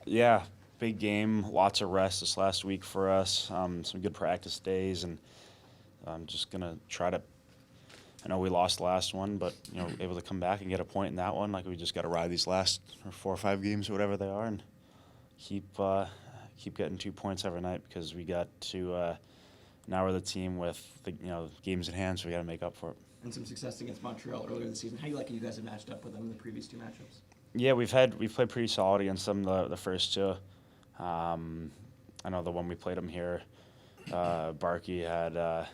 Yeah, big game, lots of rest this last week for us, some good practice days, and I'm just going to try to. I know we lost the last one, but able to come back and get a point in that one. Like, we just got to ride these last 4 or 5 games or whatever they are, and keep getting 2 points every night, because we got to now we're the team with the games in hand, so we got to make up for it. And some success against Montreal earlier this season. How do you like you guys have matched up with them in the previous 2 matchups? Yeah, we've played pretty solid against them the first 2. I know the one we played them here, Barkey had a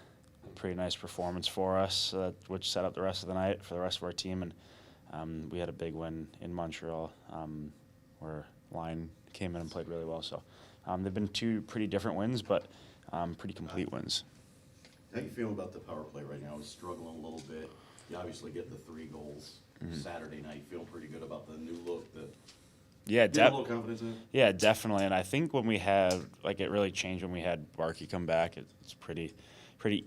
pretty nice performance for us, which set up the rest of the night for the rest of our team, and we had a big win in Montreal, where Line came in and played really well. So they've been 2 pretty different wins, but pretty complete wins. How do you feel about the power play right now? It's struggling a little bit. You obviously get the 3 goals Saturday night. Feel pretty good about the new look. Yeah, a little confidence in it? Yeah, definitely. And I think when we had, it really changed when we had Barkey come back. It's pretty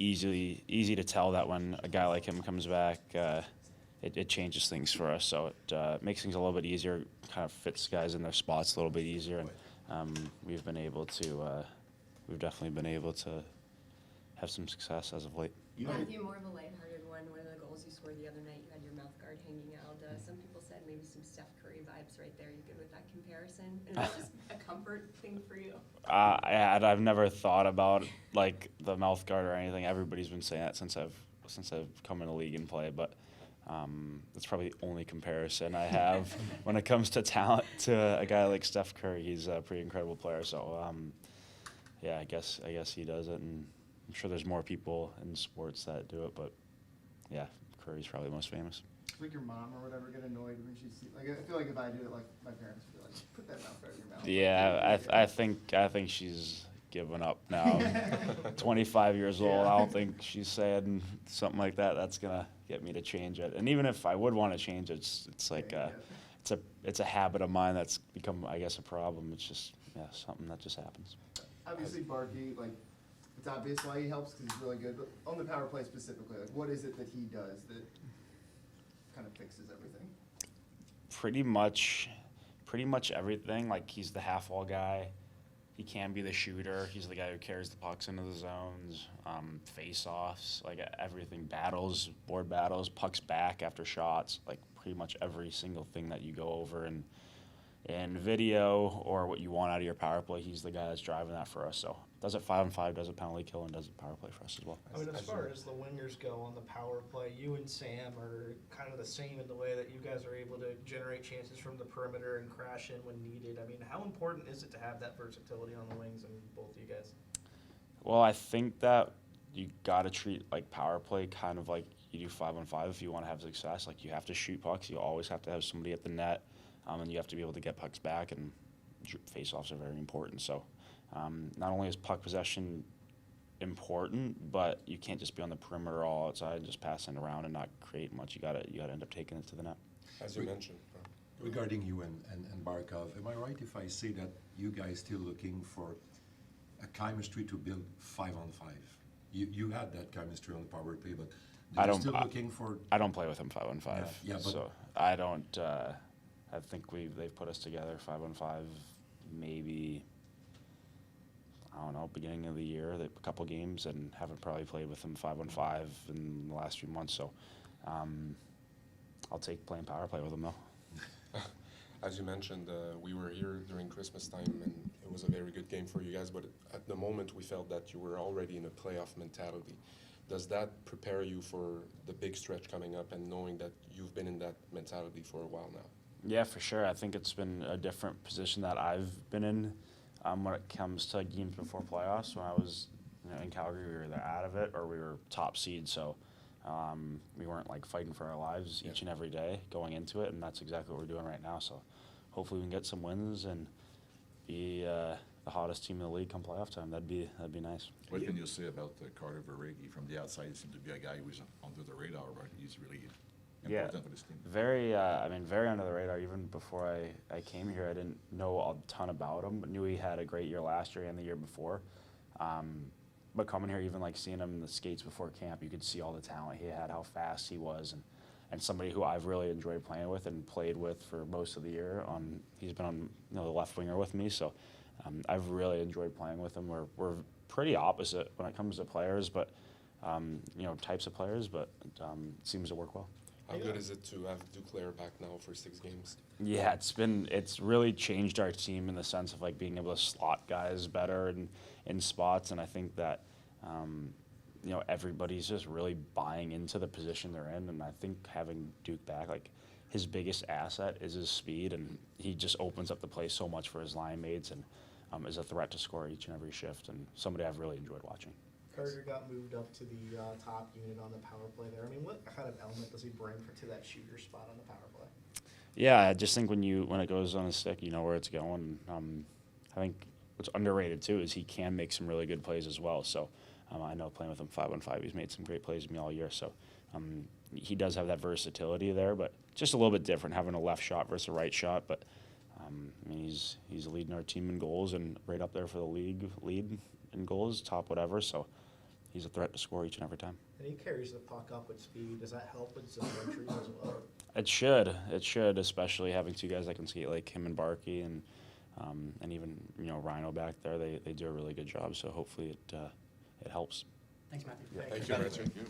easy to tell that when a guy like him comes back, it changes things for us. So it makes things a little bit easier, kind of fits guys in their spots a little bit easier. And we've definitely been able to have some success as of late. Matthew, more of a lighthearted one. One of the goals you scored the other night, you had your mouth guard hanging out. Some people said maybe some Steph Curry vibes right there. You good with that comparison? And is that just a comfort thing for you? I've never thought about the mouth guard or anything. Everybody's been saying that since I've come in the league and play, but that's probably the only comparison I have when it comes to talent to a guy like Steph Curry. He's a pretty incredible player. So yeah, I guess he does it, and I'm sure there's more people in sports that do it, but yeah, Curry's probably the most famous. Like your mom or whatever get annoyed when she sees, I feel like if I do it, my parents would be like, put that mouth guard in your mouth. Yeah, I think she's given up now. 25 years old. I don't think she's saying something like that. That's gonna get me to change it. And even if I would want to change it, it's a habit of mine that's become, I guess, a problem. It's just something that just happens. Obviously, Barkey, it's obvious why he helps because he's really good. But on the power play specifically, what is it that he does that kind of fixes everything? Pretty much everything. He's the half-wall guy. He can be the shooter. He's the guy who carries the pucks into the zones, face-offs, everything, board battles, pucks back after shots, pretty much every single thing that you go over in video or what you want out of your power play. He's the guy that's driving that for us. So does it 5-on-5, does it penalty kill, and does it power play for us as well. I mean, as far as the wingers go on the power play, you and Sam are kind of the same in the way that you guys are able to generate chances from the perimeter and crash in when needed. I mean, how important is it to have that versatility on the wings and both of you guys? Well, I think that you got to treat power play kind of like you do 5-on-5 if you want to have success. You have to shoot pucks. You always have to have somebody at the net, and you have to be able to get pucks back, and face-offs are very important. So not only is puck possession important, but you can't just be on the perimeter all outside and just passing around and not create much. You gotta end up taking it to the net. As you mentioned. Regarding you and Barkov, am I right if I say that you guys still looking for a chemistry to build 5-on-5? You had that chemistry on the power play, but you're still looking for. I don't play with him 5-on-5. Yeah, so I don't. I think they've put us together 5-on-5, maybe. I don't know, beginning of the year, a couple games, and haven't probably played with them 5-on-5 in the last few months. So I'll take playing power play with them though. As you mentioned, we were here during Christmas time, and it was a very good game for you guys, but at the moment we felt that you were already in a playoff mentality. Does that prepare you for the big stretch coming up and knowing that you've been in that mentality for a while now? Yeah, for sure. I think it's been a different position that I've been in when it comes to games before playoffs. When I was in Calgary, we were either out of it or we were top seed, so we weren't fighting for our lives each and every day going into it, and that's exactly what we're doing right now. So hopefully we can get some wins and be the hottest team in the league come playoff time. That'd be nice. What can you say about Carter Verhaeghe? From the outside, he seemed to be a guy who was under the radar, but he's really important for this team. Very under the radar. Even before I came here, I didn't know a ton about him, but knew he had a great year last year and the year before. But coming here, even seeing him in the skates before camp, you could see all the talent he had, how fast he was, and and somebody who I've really enjoyed playing with and played with for most of the year. He's been on the left winger with me, so I've really enjoyed playing with him. We're pretty opposite when it comes to players, but types of players, but it seems to work well. How good is it to have Duclair back now for 6 games? Yeah, it's really changed our team in the sense of like being able to slot guys better in spots, and I think that everybody's just really buying into the position they're in, and I think having Duke back, like his biggest asset is his speed, and he just opens up the play so much for his line mates, and is a threat to score each and every shift, and somebody I've really enjoyed watching. Carter got moved up to the top unit on the power play there. I mean, what kind of element does he bring to that shooter spot on the power play? Yeah, I just think when it goes on his stick, you know where it's going. I think what's underrated too is he can make some really good plays as well. So I know playing with him 5-on-5, he's made some great plays with me all year. So he does have that versatility there, but just a little bit different having a left shot versus a right shot. But I mean, he's leading our team in goals and right up there for the league lead in goals, top whatever. So he's a threat to score each and every time. And he carries the puck up with speed. Does that help with zone entries as well? It should, especially having two guys that can skate like him and Barkey, and even Rhino back there. They do a really good job. So hopefully it helps. Thanks, Matthew. Thank you, Matthew.